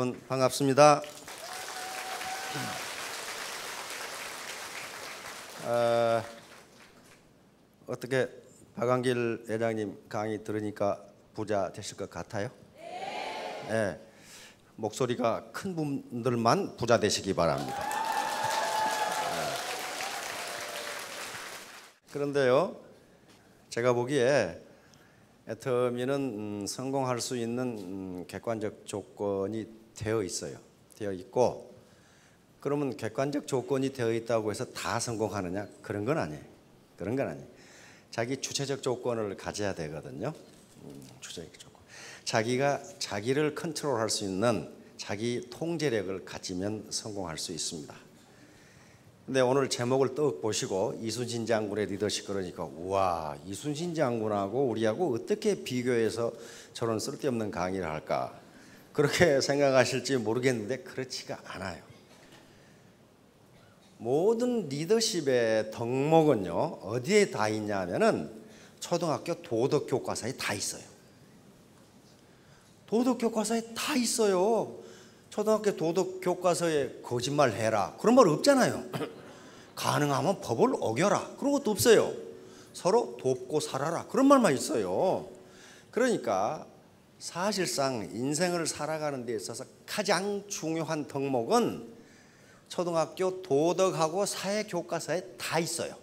여러분 반갑습니다. 어떻게 박한길 회장님 강의 들으니까 부자 되실 것 같아요? 네. 목소리가 큰 분들만 부자 되시기 바랍니다. 그런데요, 제가 보기에 애터미는 성공할 수 있는 객관적 조건이 되어 있어요. 되어 있고, 그러면 객관적 조건이 되어 있다고 해서 다 성공하느냐? 그런 건 아니에요. 그런 건 아니에요. 자기 주체적 조건을 가져야 되거든요. 주체적 조건. 자기가 자기를 컨트롤할 수 있는 자기 통제력을 가지면 성공할 수 있습니다. 근데 오늘 제목을 떡 보시고 이순신 장군의 리더십 그러니까 우와, 이순신 장군하고 우리하고 어떻게 비교해서 저런 쓸데없는 강의를 할까 그렇게 생각하실지 모르겠는데 그렇지가 않아요. 모든 리더십의 덕목은요 어디에 다 있냐 하면은 초등학교 도덕교과서에 다 있어요. 도덕교과서에 다 있어요. 초등학교 도덕교과서에 거짓말 해라 그런 말 없잖아요. 가능하면 법을 어겨라 그런 것도 없어요. 서로 돕고 살아라 그런 말만 있어요. 그러니까 사실상 인생을 살아가는 데 있어서 가장 중요한 덕목은 초등학교 도덕하고 사회교과서에 다 있어요.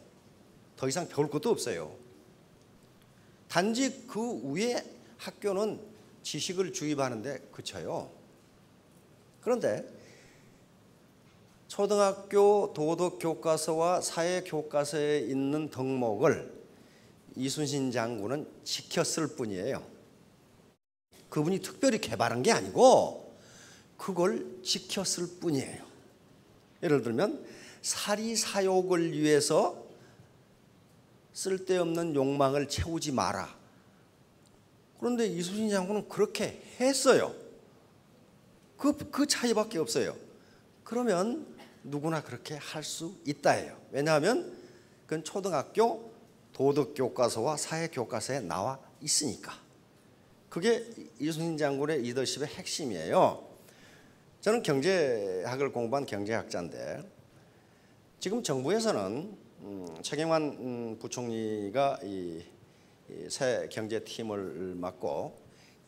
더 이상 배울 것도 없어요. 단지 그 위에 학교는 지식을 주입하는데 그쳐요. 그런데 초등학교 도덕교과서와 사회교과서에 있는 덕목을 이순신 장군은 지켰을 뿐이에요. 그분이 특별히 개발한 게 아니고 그걸 지켰을 뿐이에요. 예를 들면 사리사욕을 위해서 쓸데없는 욕망을 채우지 마라. 그런데 이순신 장군은 그렇게 했어요. 그 차이밖에 없어요. 그러면 누구나 그렇게 할 수 있다예요. 왜냐하면 그건 초등학교 도덕교과서와 사회교과서에 나와 있으니까. 그게 이순신 장군의 리더십의 핵심이에요. 저는 경제학을 공부한 경제학자인데 지금 정부에서는 최경환 부총리가 이 새 경제팀을 맡고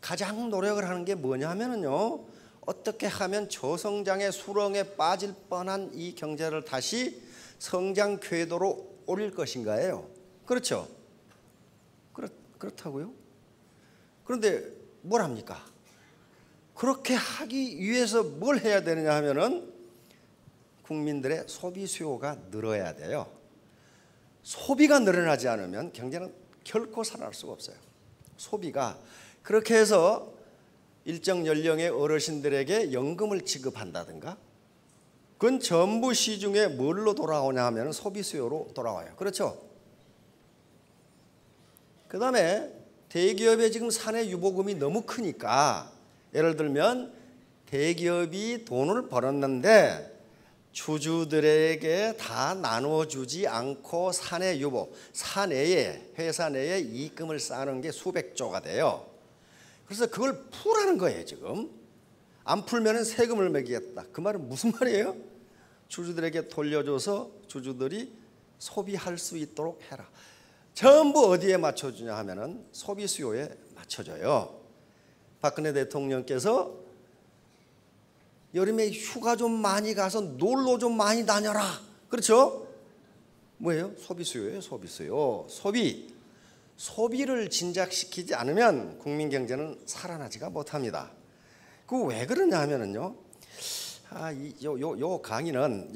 가장 노력을 하는 게 뭐냐 하면은요, 어떻게 하면 저성장의 수렁에 빠질 뻔한 이 경제를 다시 성장 궤도로 올릴 것인가예요. 그렇죠? 그렇다고요? 그런데 뭘 합니까? 그렇게 하기 위해서 뭘 해야 되느냐 하면은 국민들의 소비 수요가 늘어야 돼요. 소비가 늘어나지 않으면 경제는 결코 살아날 수가 없어요. 소비가 그렇게 해서 일정 연령의 어르신들에게 연금을 지급한다든가 그건 전부 시중에 뭘로 돌아오냐 하면 소비 수요로 돌아와요. 그렇죠? 그 다음에 대기업의 지금 사내 유보금이 너무 크니까 예를 들면 대기업이 돈을 벌었는데 주주들에게 다 나눠주지 않고 사내 유보, 사내에 회사 내에 이익금을 쌓는 게 수백조가 돼요. 그래서 그걸 풀라는 거예요. 지금 안 풀면 세금을 매기겠다. 그 말은 무슨 말이에요? 주주들에게 돌려줘서 주주들이 소비할 수 있도록 해라. 전부 어디에 맞춰주냐 하면은 소비 수요에 맞춰줘요. 박근혜 대통령께서 여름에 휴가 좀 많이 가서 놀러 좀 많이 다녀라. 그렇죠? 뭐예요? 소비 수요예요. 소비 수요. 소비를 진작시키지 않으면 국민 경제는 살아나지가 못합니다. 그 왜 그러냐 하면은요. 요 강의는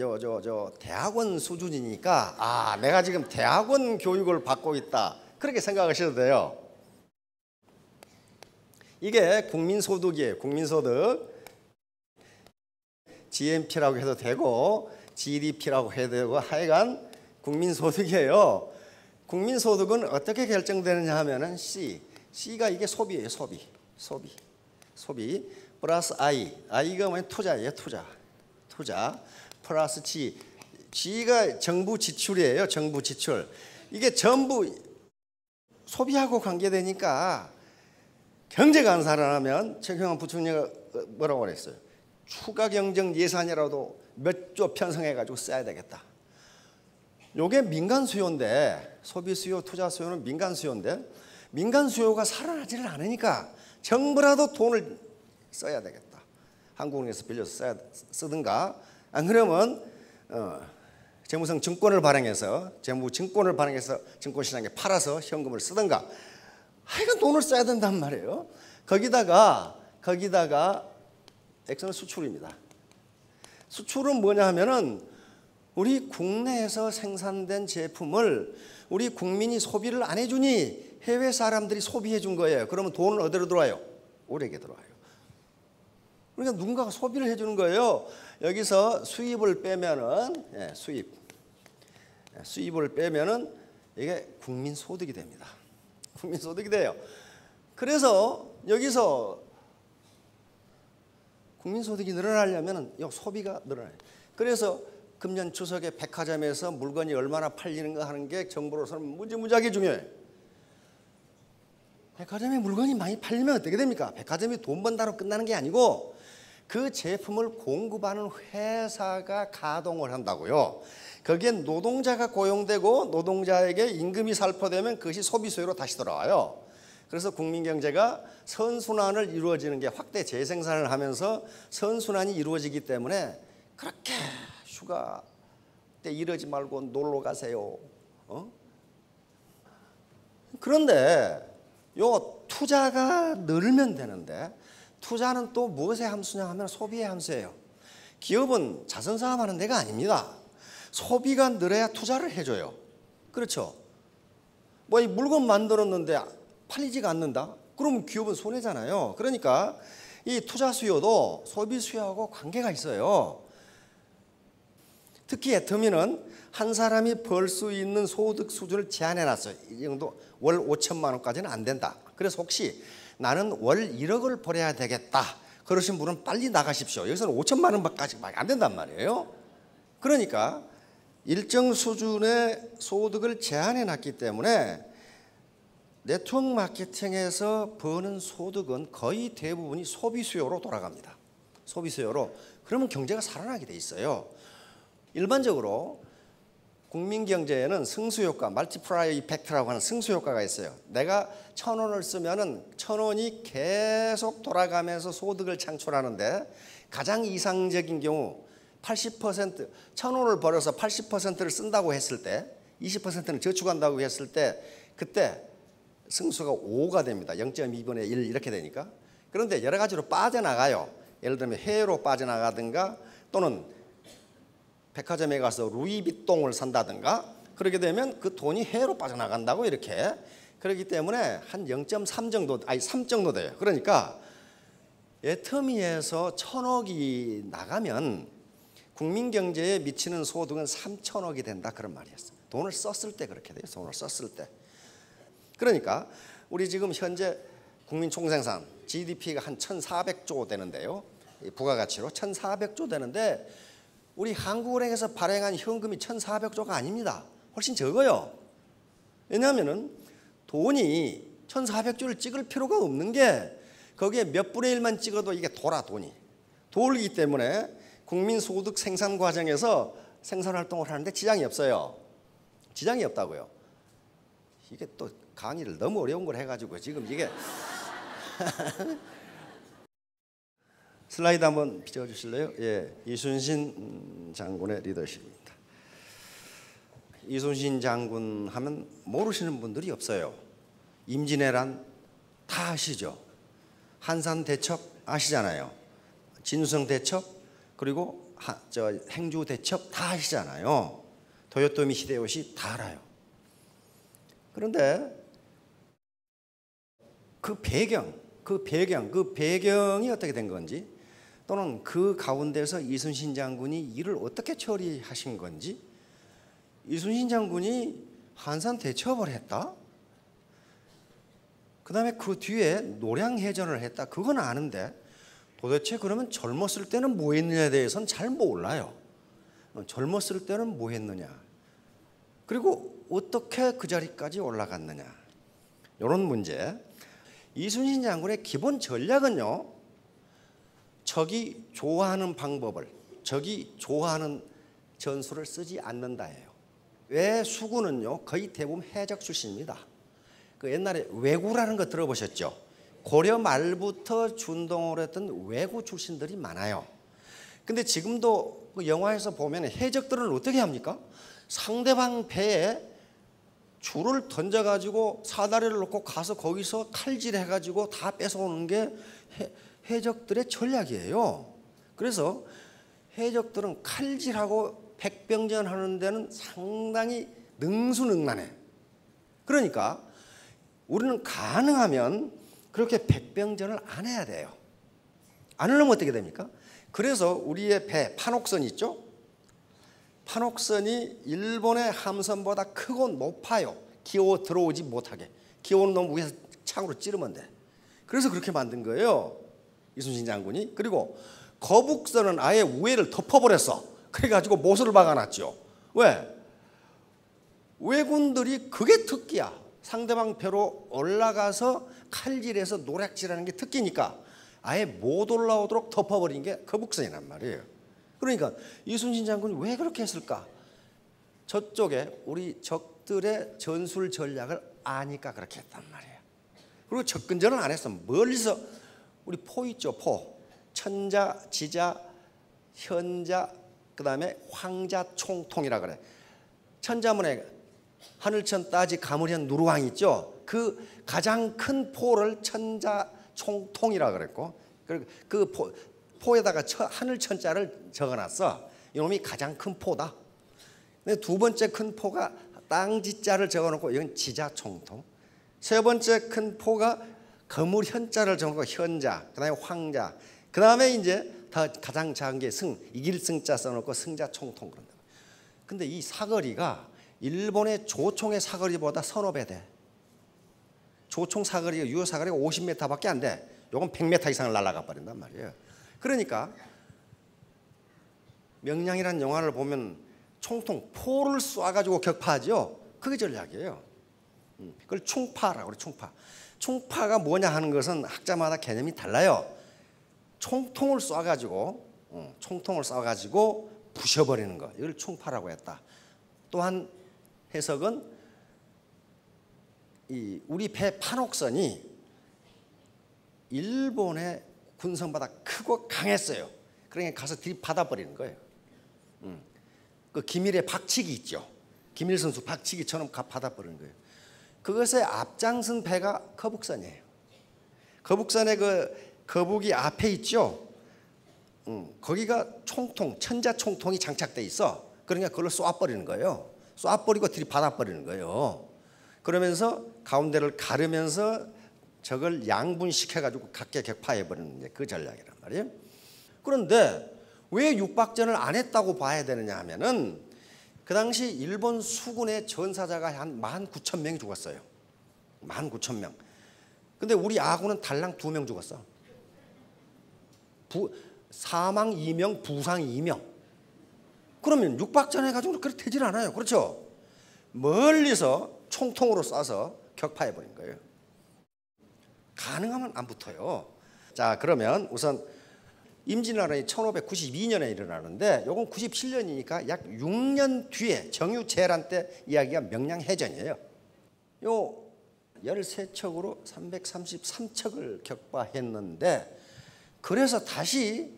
대학원 수준이니까 내가 지금 대학원 교육을 받고 있다. 그렇게 생각하셔도 돼요. 이게 국민소득이에요. 국민소득. GNP라고 해도 되고 GDP라고 해도 되고 하여간 국민소득이에요. 국민소득은 어떻게 결정되느냐 하면은 C가 이게 소비예요. 소비 플러스 I가 뭐냐 투자예요. 투자 플러스 G가 정부 지출이에요. 정부 지출. 이게 전부 소비하고 관계되니까 경제가 안 살아나면 최경환 부총리가 뭐라고 그랬어요? 추가 경정 예산이라도 몇 조 편성해가지고 써야 되겠다. 요게 민간 수요인데, 소비 수요, 투자 수요는 민간 수요인데, 민간 수요가 살아나지를 않으니까 정부라도 돈을 써야 되겠다. 한국은행에서 빌려서 쓰든가, 안 그러면 재무성 증권을 발행해서, 재무 증권을 발행해서 증권시장에 팔아서 현금을 쓰든가, 하여간 돈을 써야 된단 말이에요. 거기다가 액션은 수출입니다. 수출은 뭐냐 하면은 우리 국내에서 생산된 제품을 우리 국민이 소비를 안 해주니 해외 사람들이 소비해 준 거예요. 그러면 돈은 어디로 들어와요? 우리에게 들어와요. 그러니까 누군가가 소비를 해주는 거예요. 여기서 수입을 빼면은, 수입을 빼면은 이게 국민 소득이 됩니다. 국민 소득이 돼요. 그래서 여기서 국민 소득이 늘어나려면은 소비가 늘어나요. 그래서 금년 추석에 백화점에서 물건이 얼마나 팔리는가 하는 게 정부로서는 무지무지하게 중요해요. 백화점에 물건이 많이 팔리면 어떻게 됩니까? 백화점이 돈 번다로 끝나는 게 아니고 그 제품을 공급하는 회사가 가동을 한다고요. 거기에 노동자가 고용되고 노동자에게 임금이 살포되면 그것이 소비 수요로 다시 돌아와요. 그래서 국민 경제가 선순환을 이루어지는 게 확대 재생산을 하면서 선순환이 이루어지기 때문에 그렇게 휴가 때 이러지 말고 놀러 가세요. 그런데 요 투자가 늘면 되는데 투자는 또 무엇의 함수냐 하면 소비의 함수예요. 기업은 자선사업 하는 데가 아닙니다. 소비가 늘어야 투자를 해줘요. 그렇죠? 뭐 이 물건 만들었는데 팔리지가 않는다? 그럼 기업은 손해잖아요. 그러니까 이 투자 수요도 소비 수요하고 관계가 있어요. 특히 애터미는 한 사람이 벌 수 있는 소득 수준을 제한해놨어요. 이 정도 월 5천만 원까지는 안 된다. 그래서 혹시 나는 월 1억을 벌어야 되겠다 그러신 분은 빨리 나가십시오. 여기서는 5천만 원까지밖에 안 된단 말이에요. 그러니까 일정 수준의 소득을 제한해놨기 때문에 네트워크 마케팅에서 버는 소득은 거의 대부분이 소비 수요로 돌아갑니다. 소비 수요로. 그러면 경제가 살아나게 돼 있어요. 일반적으로 국민 경제에는 승수효과, 멀티플라이어 이펙트라고 하는 승수효과가 있어요. 내가 1,000원을 쓰면은 1,000원이 계속 돌아가면서 소득을 창출하는데 가장 이상적인 경우 80%, 1,000원을 벌어서 80%를 쓴다고 했을 때 20%는 저축한다고 했을 때 그때 승수가 5가 됩니다. 0.2분의 1 이렇게 되니까. 그런데 여러 가지로 빠져나가요. 예를 들면 해외로 빠져나가든가 또는 백화점에 가서 루이비통을 산다든가 그렇게 되면 그 돈이 해외로 빠져나간다고 이렇게. 그렇기 때문에 한 0.3 정도, 아니 3 정도 돼요. 그러니까 애터미에서 1,000억이 나가면 국민 경제에 미치는 소득은 3,000억이 된다 그런 말이었어요. 돈을 썼을 때 그렇게 돼요. 돈을 썼을 때. 그러니까 우리 지금 현재 국민 총생산 GDP가 한 1,400조 되는데요. 부가가치로 1,400조 되는데 우리 한국은행에서 발행한 현금이 1,400조가 아닙니다. 훨씬 적어요. 왜냐하면 돈이 1,400조를 찍을 필요가 없는 게 거기에 몇 분의 1만 찍어도 이게 돈이 돌기 때문에 국민소득 생산 과정에서 생산활동을 하는데 지장이 없어요. 지장이 없다고요. 이게 또 강의를 너무 어려운 걸 해가지고 지금 이게 슬라이드 한번 비춰주실래요? 예, 이순신 장군의 리더십입니다. 이순신 장군 하면 모르시는 분들이 없어요. 임진왜란 다 아시죠? 한산 대첩 아시잖아요. 진수성 대첩 그리고 행주 대첩 다 아시잖아요. 도요토미 히데요시 다 알아요. 그런데 그 배경이 어떻게 된 건지 또는 그 가운데서 이순신 장군이 일을 어떻게 처리하신 건지 이순신 장군이 한산 대첩을 했다? 그 다음에 그 뒤에 노량해전을 했다? 그건 아는데 도대체 그러면 젊었을 때는 뭐 했느냐에 대해서는 잘 몰라요. 젊었을 때는 뭐 했느냐 그리고 어떻게 그 자리까지 올라갔느냐 이런 문제. 이순신 장군의 기본 전략은요, 적이 좋아하는 방법을, 적이 좋아하는 전술을 쓰지 않는다예요. 왜? 수군은요 거의 대부분 해적 출신입니다. 그 옛날에 왜구라는 거 들어보셨죠? 고려 말부터 준동을 했던 왜구 출신들이 많아요. 근데 지금도 그 영화에서 보면 해적들은 어떻게 합니까? 상대방 배에 줄을 던져가지고 사다리를 놓고 가서 거기서 칼질해가지고 다 뺏어오는 게 해적들의 전략이에요. 그래서 해적들은 칼질하고 백병전 하는 데는 상당히 능수능란해. 그러니까 우리는 가능하면 그렇게 백병전을 안 해야 돼요. 안 하려면 어떻게 됩니까? 그래서 우리의 배 판옥선 있죠? 판옥선이 일본의 함선보다 크고 높아요. 기어 들어오지 못하게. 기어는 너무 위에서 창으로 찌르면 돼. 그래서 그렇게 만든 거예요, 이순신 장군이. 그리고 거북선은 아예 우회를 덮어버렸어. 그래가지고 못을 박아놨죠. 왜? 왜군들이 그게 특기야. 상대방 배로 올라가서 칼질해서 노략질하는 게 특기니까 아예 못 올라오도록 덮어버린 게 거북선이란 말이에요. 그러니까 이순신 장군이 왜 그렇게 했을까? 저쪽에 우리 적들의 전술 전략을 아니까 그렇게 했단 말이에요. 그리고 접근전은 안 했어. 멀리서 우리 포 있죠, 포. 천자, 지자, 현자, 그 다음에 황자, 총통이라 그래. 천자문에 하늘천, 따지, 가물현, 누르왕 있죠. 그 가장 큰 포를 천자, 총통이라 그랬고, 그 포에다가 하늘천자를 적어놨어. 이놈이 가장 큰 포다. 근데 두 번째 큰 포가 땅지자를 적어놓고 이건 지자, 총통. 세 번째 큰 포가 거물현자를 적어놓고 현자, 그 다음에 황자, 그 다음에 이제 더 가장 작은 게 승, 이길 승자 써놓고 승자, 총통 그런다. 근데 이 사거리가 일본의 조총의 사거리보다 서너 배 돼. 조총 사거리가, 유효 사거리가 50m밖에 안 돼. 요건 100m 이상을 날아가 버린단 말이에요. 그러니까 명량이라는 영화를 보면 총통, 포를 쏴가지고 격파하죠. 그게 전략이에요. 그걸 충파라고 그래, 충파. 충파가 뭐냐 하는 것은 학자마다 개념이 달라요. 총통을 쏴가지고 부셔버리는 거, 이걸 충파라고 했다. 또한 해석은 이 우리 배 판옥선이 일본의 군선보다 크고 강했어요. 그러니까 가서 들이받아버리는 거예요. 그 기밀의 박치기 있죠. 기밀 선수 박치기처럼 받아버리는 거예요. 그것에 앞장선 배가 거북선이에요. 거북선의 그 거북이 앞에 있죠. 거기가 총통, 천자 총통이 장착돼 있어. 그러니까 그걸로 쏘아버리는 거예요. 쏘아버리고 들이받아버리는 거예요. 그러면서 가운데를 가르면서 적을 양분시켜가지고 각계 격파해버리는 그 전략이란 말이에요. 그런데 왜 육박전을 안 했다고 봐야 되느냐 하면은 그 당시 일본 수군의 전사자가 한 19,000명이 죽었어요. 19,000명. 근데 우리 아군은 달랑 2명 죽었어. 사망 2명, 부상 2명. 그러면 육박전 해가지고 그렇게 되질 않아요. 그렇죠? 멀리서 총통으로 쏴서 격파해버린 거예요. 가능하면 안 붙어요. 자, 그러면 우선 임진왜란이 1592년에 일어나는데 요건 97년이니까 약 6년 뒤에 정유재란 때 이야기가 명량해전이에요. 요 13척으로 333척을 격파했는데 그래서 다시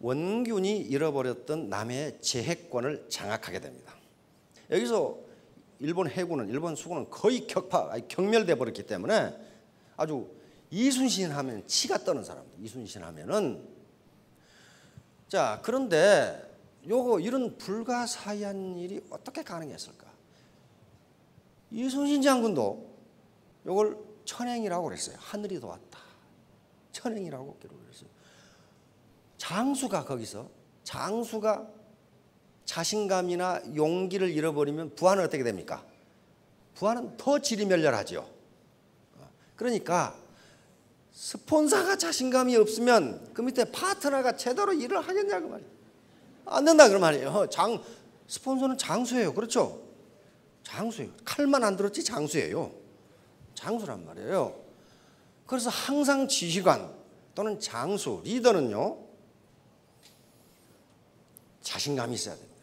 원균이 잃어버렸던 남해의 제해권을 장악하게 됩니다. 여기서 일본 해군은, 일본 수군은 거의 경멸돼 버렸기 때문에 아주 이순신 하면 치가 떠는 사람들. 이순신 하면은. 자, 그런데 이런 불가사의한 일이 어떻게 가능했을까? 이순신 장군도 요걸 천행이라고 그랬어요. 하늘이 도왔다. 천행이라고 기록을 했어요. 장수가 자신감이나 용기를 잃어버리면 부하는 어떻게 됩니까? 부하는 더 지리멸렬하죠. 그러니까 스폰서가 자신감이 없으면 그 밑에 파트너가 제대로 일을 하겠냐고 말이에요. 안 된다 그 말이에요. 스폰서는 장수예요. 그렇죠? 장수예요. 칼만 안 들었지 장수예요. 장수란 말이에요. 그래서 항상 지휘관 또는 장수, 리더는요, 자신감이 있어야 됩니다.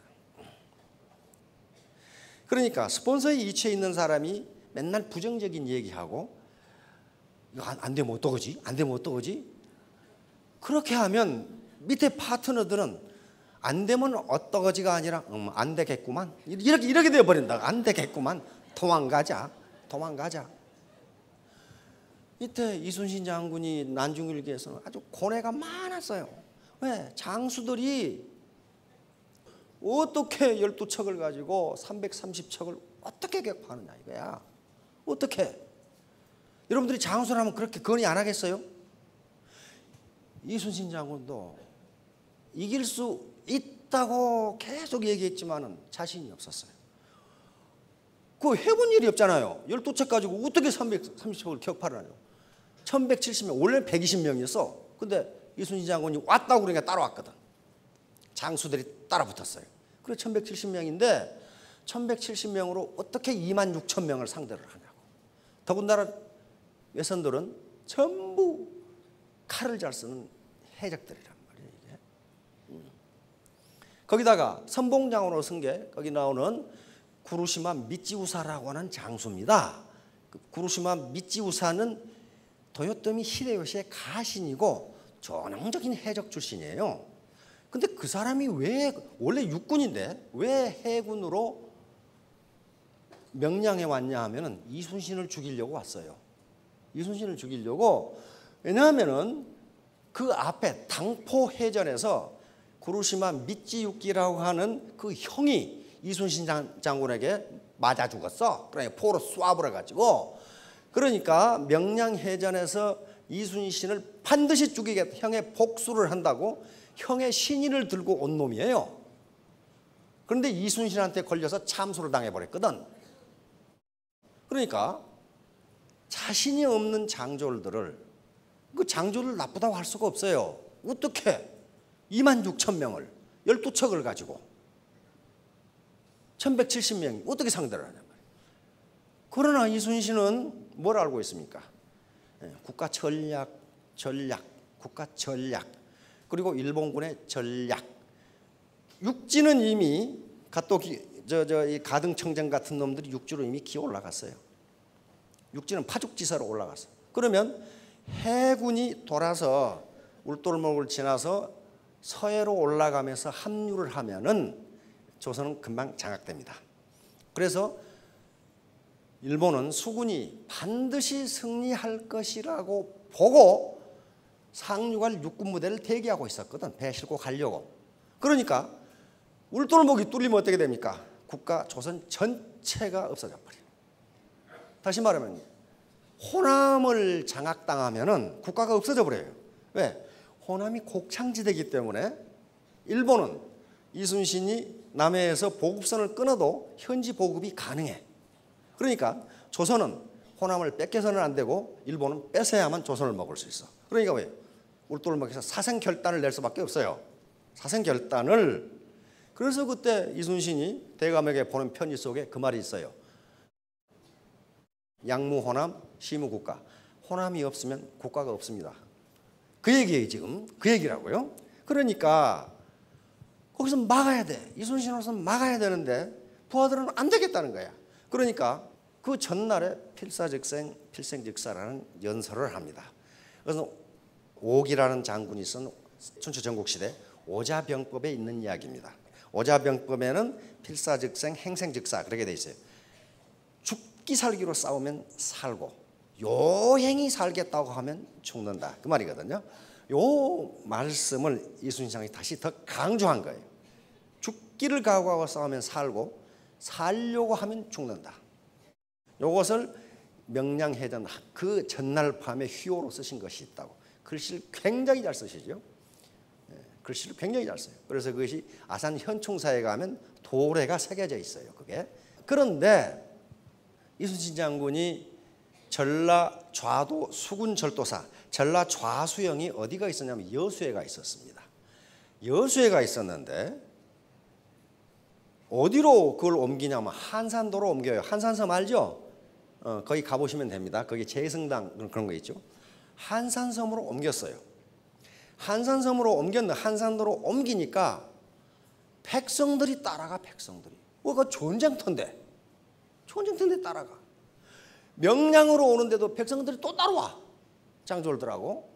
그러니까 스폰서에 이치해 있는 사람이 맨날 부정적인 얘기하고 이거 안 되면 어떡하지? 안 되면 어떡하지? 그렇게 하면 밑에 파트너들은 안 되면 어떡하지가 아니라 안 되겠구만 이렇게 되어버린다. 안 되겠구만 도망가자. 이때 이순신 장군이 난중일기에서는 아주 고뇌가 많았어요. 왜? 장수들이 어떻게 12척을 가지고 330척을 어떻게 격파하느냐 이거야. 어떻게? 여러분들이 장수라면 그렇게 건의 안 하겠어요? 이순신 장군도 이길 수 있다고 계속 얘기했지만은 자신이 없었어요. 그거 해본 일이 없잖아요. 12척 가지고 어떻게 330척을 격파를 하냐. 1170명, 원래 120명이었어. 근데 이순신 장군이 왔다고 그러니까 따라왔거든. 장수들이 따라 붙었어요. 그래 1170명인데 1170명으로 어떻게 26,000명을 상대를 하냐고. 더군다나 외선들은 전부 칼을 잘 쓰는 해적들이란 말이에요. 이게. 거기다가 선봉장으로 쓴 게 거기 나오는 구루시마 미찌우사라고 하는 장수입니다. 그 구루시마 미찌우사는 도요토미 히데요시의 가신이고 전형적인 해적 출신이에요. 근데 그 사람이 왜 원래 육군인데 왜 해군으로 명량에 왔냐 하면은 이순신을 죽이려고 왔어요. 이순신을 죽이려고. 왜냐하면은 그 앞에 당포 해전에서 구루시마 미찌유키라고 하는 그 형이 이순신 장군에게 맞아 죽었어. 그러니까 포로 쏴버려 가지고. 그러니까 명량 해전에서 이순신을 반드시 죽이겠다. 형의 복수를 한다고 형의 신의를 들고 온 놈이에요. 그런데 이순신한테 걸려서 참수를 당해버렸거든. 그러니까 자신이 없는 장졸들을 그 장졸을 나쁘다고 할 수가 없어요. 어떻게 26,000명을 12척을 가지고 1170명이 어떻게 상대를 하냐 말이에요. 그러나 이순신은 뭘 알고 있습니까? 국가 전략, 국가 전략, 그리고 일본군의 전략. 육지는 이미 이 가등청정 같은 놈들이 육지로 이미 기어 올라갔어요. 육지는 파죽지세로 올라갔어. 그러면 해군이 돌아서 울돌목을 지나서 서해로 올라가면서 합류를 하면은 조선은 금방 장악됩니다. 그래서 일본은 수군이 반드시 승리할 것이라고 보고 상륙할 육군 무대를 대기하고 있었거든. 배 싣고 가려고. 그러니까 울돌목이 뚫리면 어떻게 됩니까? 국가 조선 전체가 없어져 버려요. 다시 말하면 호남을 장악당하면은 국가가 없어져 버려요. 왜? 호남이 곡창지대이기 때문에 일본은 이순신이 남해에서 보급선을 끊어도 현지 보급이 가능해. 그러니까 조선은 호남을 뺏겨서는 안 되고 일본은 뺏어야만 조선을 먹을 수 있어. 그러니까 왜? 울돌목에서 사생결단을 낼 수밖에 없어요. 사생결단을. 그래서 그때 이순신이 대감에게 보낸 편지 속에 그 말이 있어요. 양무호남 시무국가. 호남이 없으면 국가가 없습니다. 그 얘기예요. 지금 그 얘기라고요. 그러니까 거기서 막아야 돼. 이순신으로서 막아야 되는데 부하들은 안 되겠다는 거야. 그러니까 그 전날에 필사즉생 필생즉사라는 연설을 합니다. 그래서 옥이라는 장군이 쓴 춘추전국시대 오자병법에 있는 이야기입니다. 오자병법에는 필사즉생 행생즉사 그렇게 돼 있어요. 죽기 살기로 싸우면 살고 요행히 살겠다고 하면 죽는다. 그 말이거든요. 요 말씀을 이순신이 다시 더 강조한 거예요. 죽기를 각오하고 싸우면 살고 살려고 하면 죽는다. 요것을 명량해전 그 전날 밤에 휴호로 쓰신 것이 있다고. 글씨를 굉장히 잘 쓰시죠. 글씨를 굉장히 잘 써요. 그래서 그것이 아산 현충사에 가면 도래가 새겨져 있어요. 그게. 그런데 이순신 장군이 전라 좌도 수군 절도사 전라 좌수영이 어디가 있었냐면 여수에가 있었습니다. 여수에가 있었는데 어디로 그걸 옮기냐면 한산도로 옮겨요. 한산섬 알죠? 거기 가보시면 됩니다. 거기 재승당 그런 거 있죠. 한산섬으로 옮겼어요. 한산섬으로 옮겼는데 한산도로 옮기니까 백성들이 따라가. 백성들이. 그 전쟁터인데 따라가. 명량으로 오는데도 백성들이 또 따라와. 장졸들하고.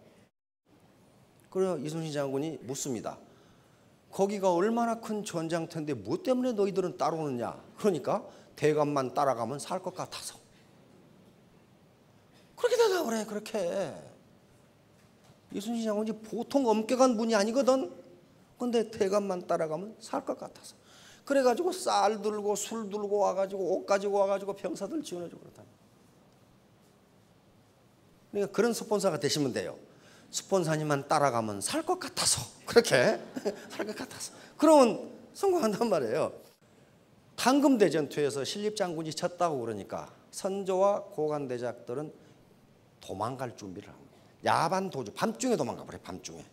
그래서 이순신 장군이 묻습니다. 거기가 얼마나 큰 전장터인데 뭐 때문에 너희들은 따라오느냐. 그러니까 대감만 따라가면 살 것 같아서. 그렇게 대답을 해. 그렇게. 이순신 장군이 보통 엄격한 분이 아니거든. 근데 대감만 따라가면 살 것 같아서. 그래가지고 쌀 들고 술 들고 와가지고 옷 가지고 와가지고 병사들 지원해주고 그렇다. 그러니까 그런 스폰서가 되시면 돼요. 스폰서님만 따라가면 살 것 같아서. 그렇게 살 것 같아서. 그러면 성공한단 말이에요. 당금대전투에서 신립장군이 졌다고 그러니까 선조와 고관대작들은 도망갈 준비를 합니다. 야반 도주. 밤중에 도망가 버려요. 밤중에.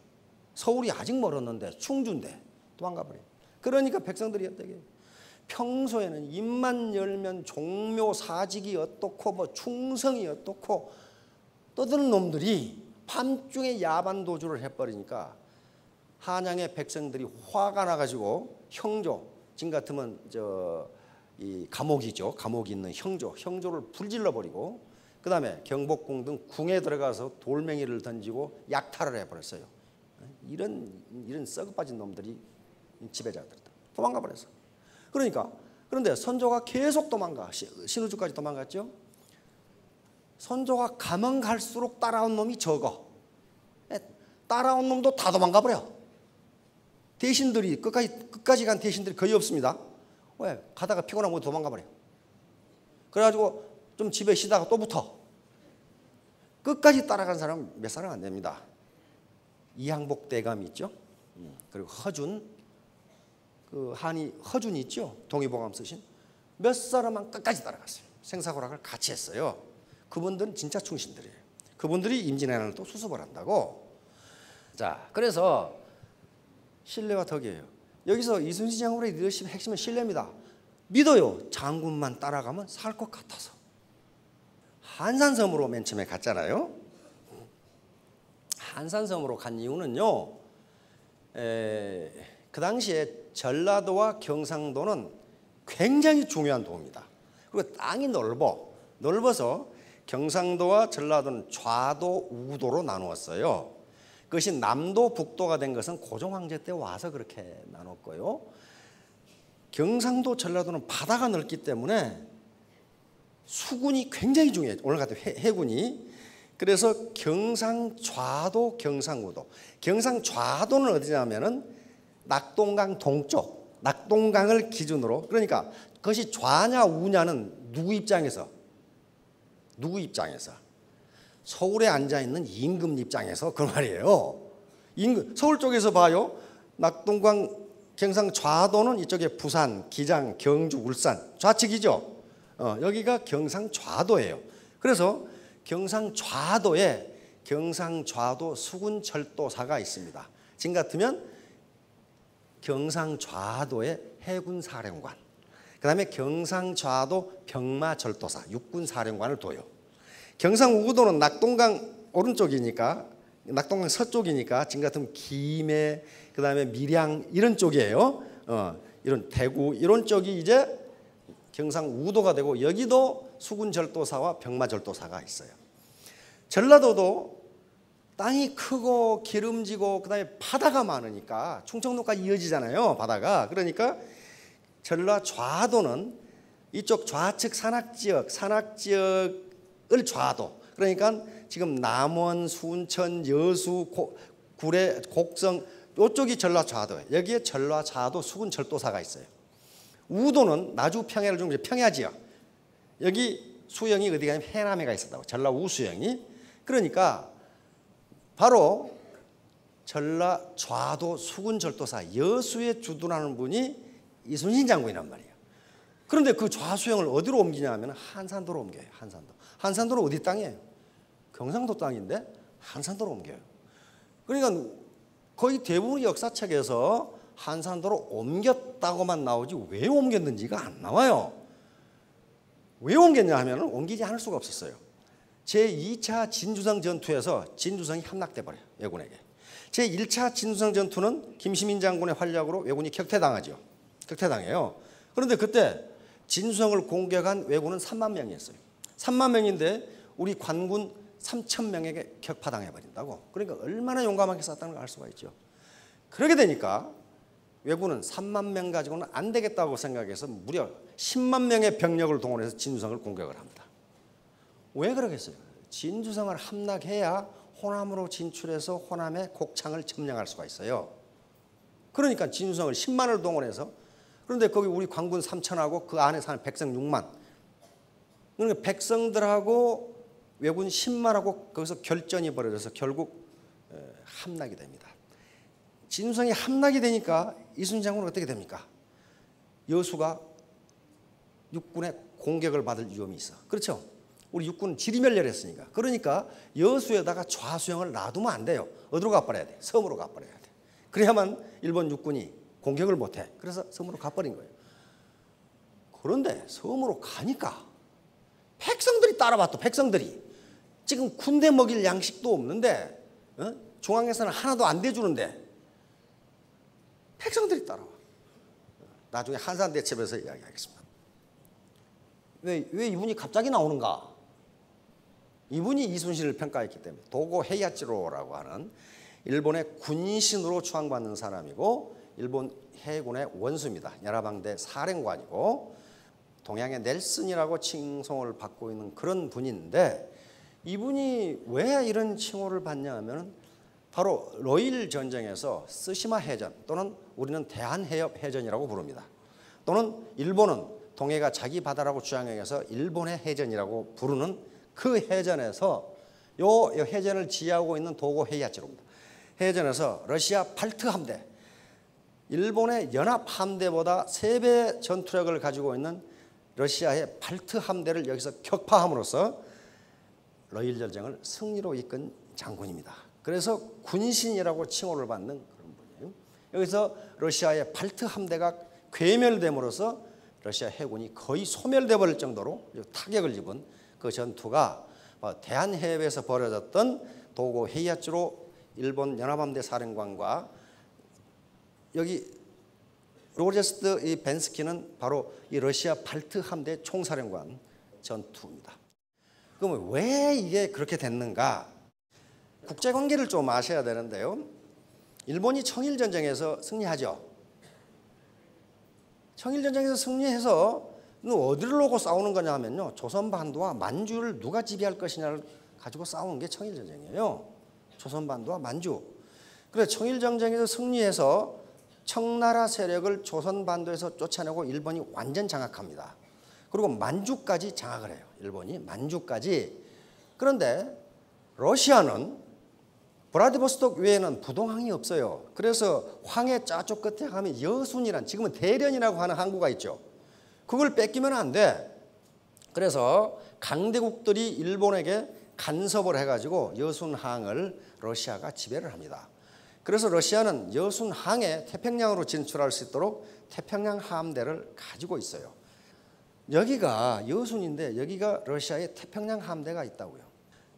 서울이 아직 멀었는데 충주인데 도망가 버려요. 그러니까 백성들이 어떻게 평소에는 입만 열면 종묘 사직이 어떻고 뭐 충성이 어떻고 떠드는 놈들이 밤중에 야반 도주를 해버리니까 한양의 백성들이 화가 나가지고 형조, 지금 같으면 이 감옥이죠. 감옥이 있는 형조를 불질러 버리고 그 다음에 경복궁 등 궁에 들어가서 돌멩이를 던지고 약탈을 해버렸어요. 이런 썩어 빠진 놈들이 지배자들이다. 도망가 버렸어. 그런데 선조가 계속 도망가. 신우주까지 도망갔죠. 선조가 가면 갈수록 따라온 놈이 적어. 따라온 놈도 다 도망가 버려. 대신들이 끝까지 간 대신들이 거의 없습니다. 왜? 가다가 피곤하면 도망가 버려. 그래가지고 좀 집에 쉬다가 또 붙어. 끝까지 따라간 사람은 몇 사람 안 됩니다. 이항복 대감이 있죠. 그리고 허준, 그 한이 허준이 있죠. 동의보감 쓰신 몇 사람만 끝까지 따라갔어요. 생사고락을 같이 했어요. 그분들은 진짜 충신들이에요. 그분들이 임진왜란을 또 수습을 한다고. 자, 그래서 신뢰와 덕이에요. 여기서 이순신 장군의 리더십 핵심은 신뢰입니다. 믿어요. 장군만 따라가면 살 것 같아서. 한산섬으로 맨 처음에 갔잖아요. 한산섬으로 간 이유는요. 그 당시에 전라도와 경상도는 굉장히 중요한 도입니다. 그리고 땅이 넓어서 경상도와 전라도는 좌도, 우도로 나누었어요. 그것이 남도, 북도가 된 것은 고종 황제 때 와서 그렇게 나눴고요. 경상도, 전라도는 바다가 넓기 때문에 수군이 굉장히 중요해요. 오늘 같은 해군이. 그래서 경상좌도, 경상우도. 경상좌도는 어디냐면은 낙동강 동쪽, 낙동강을 기준으로. 그러니까 그것이 좌냐 우냐는 누구 입장에서? 서울에 앉아있는 임금 입장에서 그 말이에요. 서울 쪽에서 봐요. 낙동강 경상좌도는 이쪽에 부산, 기장, 경주, 울산 좌측이죠. 여기가 경상좌도예요. 그래서 경상좌도에 경상좌도 수군철도사가 있습니다. 지금 같으면 경상좌도의 해군사령관, 그 다음에 경상좌도 병마절도사, 육군사령관을 둬요. 경상우도는 낙동강 오른쪽이니까, 낙동강 서쪽이니까 지금 같으면 김해, 그 다음에 밀양 이런 쪽이에요. 이런 대구 이런 쪽이 이제 경상우도가 되고, 여기도 수군절도사와 병마절도사가 있어요. 전라도도 땅이 크고 기름지고 그다음에 바다가 많으니까 충청도까지 이어지잖아요. 바다가. 그러니까 전라좌도는 이쪽 좌측 산악지역을 좌도. 그러니까 지금 남원, 순천, 여수, 구례, 곡성 이쪽이 전라좌도예요. 여기에 전라좌도 수군절도사가 있어요. 우도는 나주 평야를 중 평야지역. 여기 수영이 어디 가냐면 해남에가 있었다고. 전라우수영이. 그러니까 바로 전라좌도 수군절도사 여수에 주둔하는 분이 이순신 장군이란 말이에요. 그런데 그 좌수영을 어디로 옮기냐 하면 한산도로 옮겨요. 한산도는 어디 땅이에요? 경상도 땅인데 한산도로 옮겨요. 그러니까 거의 대부분 역사책에서 한산도로 옮겼다고만 나오지 왜 옮겼는지가 안 나와요. 왜 옮겼냐 하면 옮기지 않을 수가 없었어요. 제2차 진주성 전투에서 진주성이 함락돼 버려요. 왜군에게. 제1차 진수성 전투는 김시민 장군의 활약으로 왜군이 격퇴당하죠. 격퇴당해요. 그런데 그때 진수성을 공격한 왜군은 3만 명이었어요. 3만 명인데 우리 관군 3천 명에게 격파당해버린다고. 그러니까 얼마나 용감하게 쐈다는 걸 알 수가 있죠. 그렇게 되니까 왜군은 3만 명 가지고는 안 되겠다고 생각해서 무려 10만 명의 병력을 동원해서 진수성을 공격을 합니다. 왜 그러겠어요? 진수성을 함락해야 호남으로 진출해서 호남의 곡창을 점령할 수가 있어요. 그러니까 진수성을 10만을 동원해서, 그런데 거기 우리 관군 3천하고 그 안에 사는 백성 6만, 그러니까 백성들하고 왜군 10만하고 거기서 결전이 벌어져서 결국 함락이 됩니다. 진수성이 함락이 되니까 이순신 장군은 어떻게 됩니까? 여수가 육군의 공격을 받을 위험이 있어. 그렇죠? 우리 육군은 지리멸렬했으니까. 그러니까 여수에다가 좌수영을 놔두면 안 돼요. 어디로 가버려야 돼? 섬으로 가버려야 돼. 그래야만 일본 육군이 공격을 못해. 그래서 섬으로 가버린 거예요. 그런데 섬으로 가니까 백성들이 따라왔다. 백성들이 지금 군대 먹일 양식도 없는데, 중앙에서는 하나도 안 대주는데 백성들이 따라와. 나중에 한산대첩에서 이야기하겠습니다. 왜 이분이 갑자기 나오는가? 이분이 이순신을 평가했기 때문에. 도고 헤이아치로라고 하는 일본의 군신으로 추앙받는 사람이고 일본 해군의 원수입니다. 연합항대 사령관이고 동양의 넬슨이라고 칭송을 받고 있는 그런 분인데, 이분이 왜 이런 칭호를 받냐 하면 바로 러일 전쟁에서 스시마 해전, 또는 우리는 대한해협 해전이라고 부릅니다. 또는 일본은 동해가 자기 바다라고 주장해서 일본의 해전이라고 부르는 그 해전에서 요 해전을 지휘하고 있는 도고 헤이아치로입니다. 해전에서 러시아 발트 함대, 일본의 연합 함대보다 3배 전투력을 가지고 있는 러시아의 발트 함대를 여기서 격파함으로써 러일 전쟁을 승리로 이끈 장군입니다. 그래서 군신이라고 칭호를 받는 그런 분이에요. 여기서 러시아의 발트 함대가 괴멸됨으로써 러시아 해군이 거의 소멸돼 버릴 정도로 타격을 입은 그 전투가 대한해협에서 벌어졌던 도고 헤이아치로 일본 연합함대 사령관과 여기 로제스트 이 벤스키는 바로 이 러시아 발트 함대 총사령관 전투입니다. 그러면 왜 이게 그렇게 됐는가? 국제관계를 좀 아셔야 되는데요. 일본이 청일전쟁에서 승리하죠. 청일전쟁에서 승리해서 어디를 놓고 싸우는 거냐 하면요, 조선반도와 만주를 누가 지배할 것이냐를 가지고 싸우는 게 청일전쟁이에요. 조선반도와 만주. 그래서 청일전쟁에서 승리해서 청나라 세력을 조선반도에서 쫓아내고 일본이 완전 장악합니다. 그리고 만주까지 장악을 해요. 일본이 만주까지. 그런데 러시아는 브라디보스톡 외에는 부동항이 없어요. 그래서 황해 저쪽 끝에 가면 여순이란, 지금은 대련이라고 하는 항구가 있죠. 그걸 뺏기면 안 돼. 그래서 강대국들이 일본에게 간섭을 해가지고 여순항을 러시아가 지배를 합니다. 그래서 러시아는 여순항에 태평양으로 진출할 수 있도록 태평양 함대를 가지고 있어요. 여기가 여순인데 여기가 러시아의 태평양 함대가 있다고요.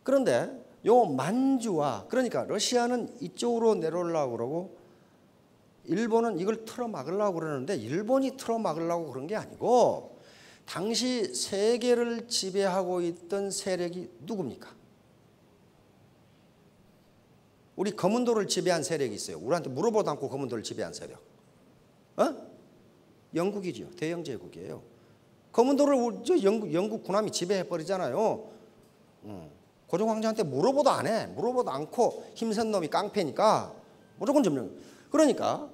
그런데 요 만주와, 그러니까 러시아는 이쪽으로 내려오려고 그러고 일본은 이걸 틀어막으려고 그러는데, 일본이 틀어막으려고 그런 게 아니고 당시 세계를 지배하고 있던 세력이 누굽니까? 우리 검은도를 지배한 세력이 있어요. 우리한테 물어보도 않고 검은도를 지배한 세력. 영국이죠. 대영제국이에요. 검은도를 영국 군함이 지배해버리잖아요. 고종 황제한테 물어보도 안 해. 물어보도 않고 힘센 놈이 깡패니까 무조건 점령. 그러니까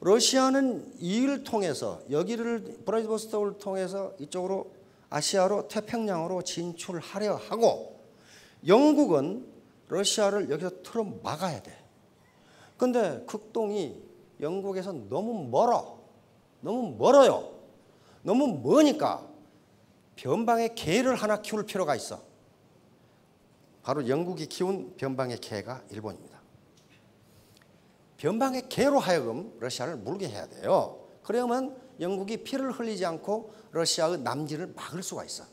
러시아는 이를 통해서, 여기를 브라디보스톡을 통해서 이쪽으로 아시아로 태평양으로 진출하려 하고, 영국은 러시아를 여기서 틀어 막아야 돼. 그런데 극동이 영국에서 너무 멀어. 너무 멀어요. 너무 머니까 변방의 개를 하나 키울 필요가 있어. 바로 영국이 키운 변방의 개가 일본입니다. 변방의 개로 하여금 러시아를 물게 해야 돼요. 그러면 영국이 피를 흘리지 않고 러시아의 남진을 막을 수가 있어.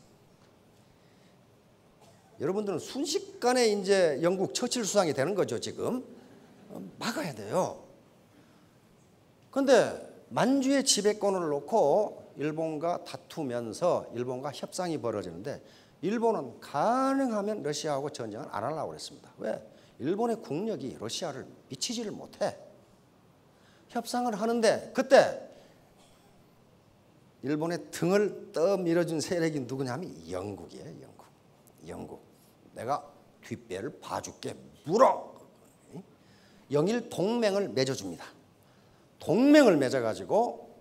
여러분들은 순식간에 이제 영국 처칠 수상이 되는 거죠, 지금. 막아야 돼요. 그런데 만주의 지배권을 놓고 일본과 다투면서 일본과 협상이 벌어지는데 일본은 가능하면 러시아하고 전쟁을 안 하려고 그랬습니다. 왜? 일본의 국력이 러시아를 미치지를 못해. 협상을 하는데 그때 일본의 등을 떠밀어준 세력이 누구냐면 영국이에요. 영국. 내가 뒷배를 봐줄게. 물어. 영일 동맹을 맺어줍니다. 동맹을 맺어가지고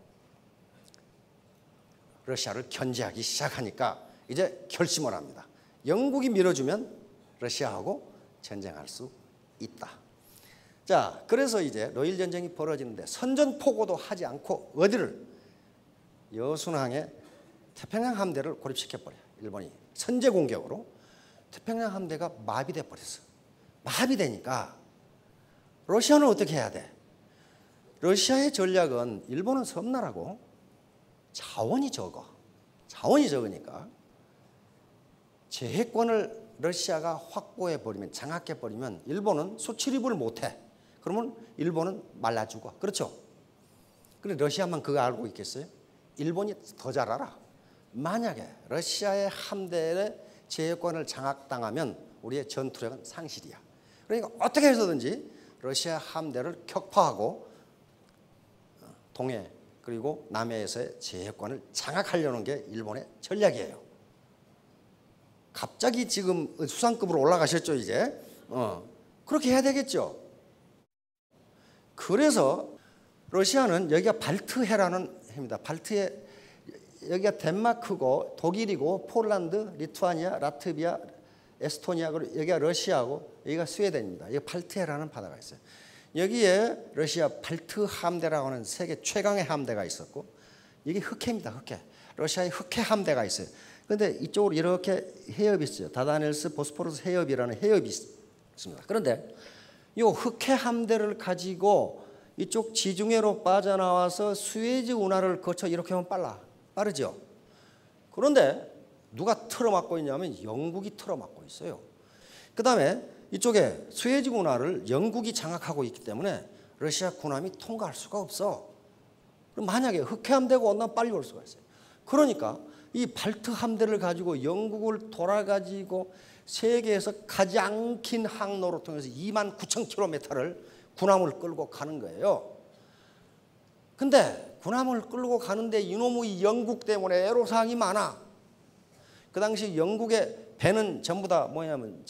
러시아를 견제하기 시작하니까 이제 결심을 합니다. 영국이 밀어주면 러시아하고 전쟁할 수 있다. 자, 그래서 이제 러일 전쟁이 벌어지는데 선전포고도 하지 않고 어디를 여순항에 태평양 함대를 고립시켜버려요. 일본이 선제 공격으로 태평양 함대가 마비돼 버렸어. 마비되니까 러시아는 어떻게 해야 돼? 러시아의 전략은 일본은 섬나라고 자원이 적으니까 제해권을 러시아가 확보해버리면, 장악해버리면 일본은 수출입을 못해. 그러면 일본은 말라 죽어. 그렇죠? 그런데 러시아만 그거 알고 있겠어요? 일본이 더 잘 알아. 만약에 러시아의 함대의 제해권을 장악당하면 우리의 전투력은 상실이야. 그러니까 어떻게 해서든지 러시아 함대를 격파하고 동해 그리고 남해에서의 제해권을 장악하려는 게 일본의 전략이에요. 갑자기 지금 수상급으로 올라가셨죠, 이제. 그렇게 해야 되겠죠. 그래서 러시아는 여기가 발트해라는 해입니다. 발트해, 여기가 덴마크고 독일이고 폴란드, 리투아니아, 라트비아, 에스토니아, 그리고 여기가 러시아고 여기가 스웨덴입니다. 여기 발트해라는 바다가 있어요. 여기에 러시아 발트 함대라고 하는 세계 최강의 함대가 있었고, 이게 흑해입니다. 흑해. 러시아의 흑해 함대가 있어요. 그런데 이쪽으로 이렇게 해협이 있어요. 다다넬스 보스포러스 해협이라는 해협이 있습니다. 그런데 이 흑해 함대를 가지고 이쪽 지중해로 빠져나와서 수에즈 운하를 거쳐 이렇게 하면 빠르죠. 그런데 누가 틀어막고 있냐면 영국이 틀어막고 있어요. 그 다음에 이쪽에 수에즈 운하를 영국이 장악하고 있기 때문에 러시아 군함이 통과할 수가 없어. 그럼 만약에 흑해 함대가 온다면 빨리 올 수가 있어요. 그러니까 이 발트 함대를 가지고 영국을 돌아가지고 세계에서 가장 긴 항로로 통해서 29,000km를 군함을 끌고 가는 거예요. 근데 군함을 끌고 가는데 이놈의 영국 때문에 애로사항이 많아. 그 당시 영국의 배는 전부 다 뭐냐면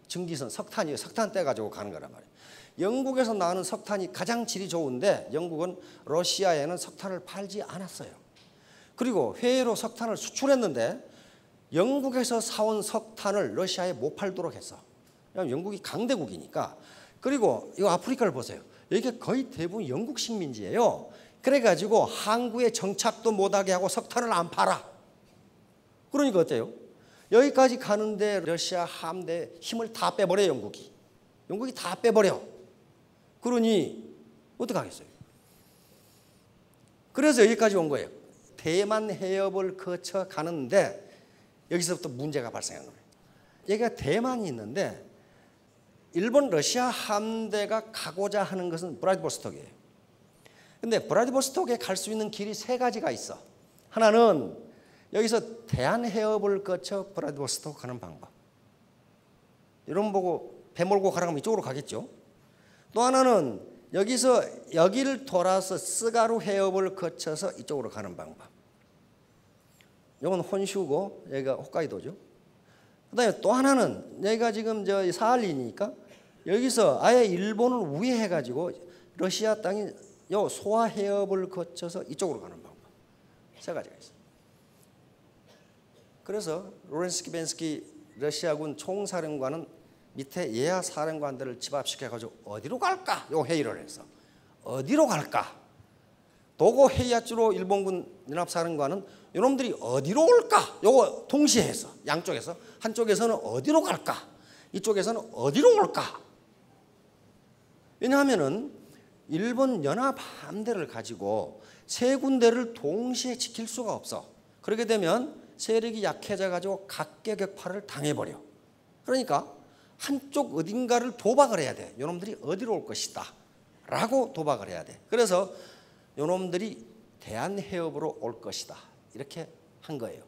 증기선, 석탄이에요. 석탄 떼가지고 가는 거란 말이에요. 영국에서 나오는 석탄이 가장 질이 좋은데 영국은 러시아에는 석탄을 팔지 않았어요. 그리고 해외로 석탄을 수출했는데 영국에서 사온 석탄을 러시아에 못 팔도록 했어. 왜냐하면 영국이 강대국이니까. 그리고 이 아프리카를 보세요. 여기가 거의 대부분 영국 식민지예요. 그래가지고 항구에 정착도 못하게 하고 석탄을 안 팔아. 그러니까 어때요? 여기까지 가는데 러시아 함대 힘을 다 빼버려. 영국이 다 빼버려. 그러니 어떡하겠어요? 그래서 여기까지 온 거예요. 대만 해협을 거쳐 가는데 여기서부터 문제가 발생한 거예요. 여기가 대만이 있는데 일본 러시아 함대가 가고자 하는 것은 브라디보스톡이에요. 근데 브라디보스톡에 갈 수 있는 길이 세 가지가 있어. 하나는 여기서 대한해협을 거쳐 브라디보스톡 가는 방법. 이런 보고 배 몰고 가라면 이쪽으로 가겠죠. 또 하나는 여기를 돌아서 스가루 해협을 거쳐서 이쪽으로 가는 방법. 이건 혼슈고 여기가 홋카이도죠. 그다음에 또 하나는 여기가 지금 사할린이니까 여기서 아예 일본을 우회해가지고 러시아 땅인 요 소아 해협을 거쳐서 이쪽으로 가는 방법. 세 가지가 있어요. 그래서 로렌스키 벤스키 러시아군 총사령관은 밑에 예하 사령관들을 집합시켜가지고 어디로 갈까? 요 회의를 해서 어디로 갈까? 도고 헤이야츠로 일본군 연합사령관은 이놈들이 어디로 올까? 요거 동시에 해서 양쪽에서 한쪽에서는 어디로 갈까? 이쪽에서는 어디로 올까? 왜냐하면은 일본 연합 함대를 가지고 세 군데를 동시에 지킬 수가 없어. 그렇게 되면 세력이 약해져 가지고 각계격파를 당해버려. 그러니까 한쪽 어딘가를 도박을 해야 돼. 요놈들이 어디로 올 것이다 라고 도박을 해야 돼. 그래서 요놈들이 대한해협으로 올 것이다 이렇게 한 거예요.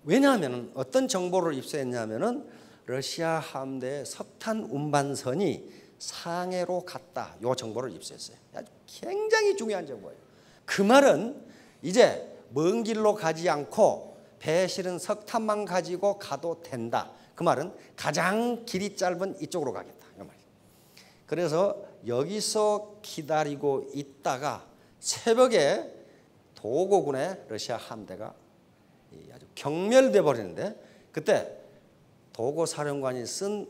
왜냐하면 어떤 정보를 입수했냐면은 러시아 함대의 석탄 운반선이 상해로 갔다. 요 정보를 입수했어요. 아주 굉장히 중요한 정보예요. 그 말은 이제 먼 길로 가지 않고 배에 실은 석탄만 가지고 가도 된다. 그 말은 가장 길이 짧은 이쪽으로 가겠다. 이 말이에요. 그래서 여기서 기다리고 있다가 새벽에 도고군의 러시아 함대가 아주 경멸돼 버리는데 그때 도고 사령관이 쓴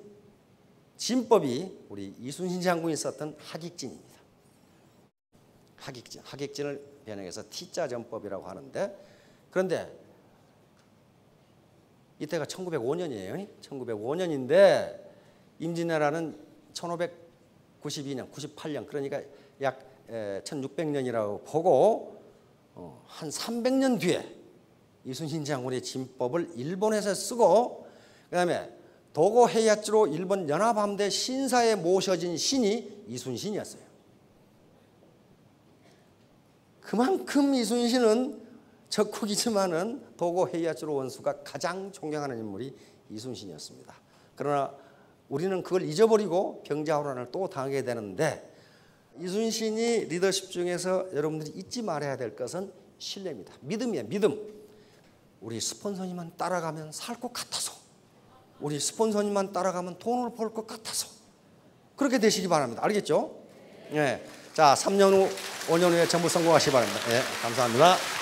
진법이 우리 이순신 장군이 썼던 하객진입니다. 하객진을 변형해서 T자 전법이라고 하는데 그런데 이때가 1905년이에요. 1905년인데 임진왜란은 1592년, 98년 그러니까 약 1600년이라고 보고 한 300년 뒤에 이순신 장군의 진법을 일본에서 쓰고 그다음에 도고 헤이아츠로 일본 연합함대 신사에 모셔진 신이 이순신이었어요. 그만큼 이순신은 적국이지만은 도고 헤이아츠로 원수가 가장 존경하는 인물이 이순신이었습니다. 그러나 우리는 그걸 잊어버리고 병자호란을 또 당하게 되는데 이순신이 리더십 중에서 여러분들이 잊지 말아야 될 것은 신뢰입니다. 믿음이에요. 믿음. 우리 스폰서님만 따라가면 살 것 같아서 우리 스폰서님만 따라가면 돈을 벌 것 같아서 그렇게 되시기 바랍니다. 알겠죠? 네. 자, 3년 후, 5년 후에 전부 성공하시기 바랍니다. 네, 감사합니다.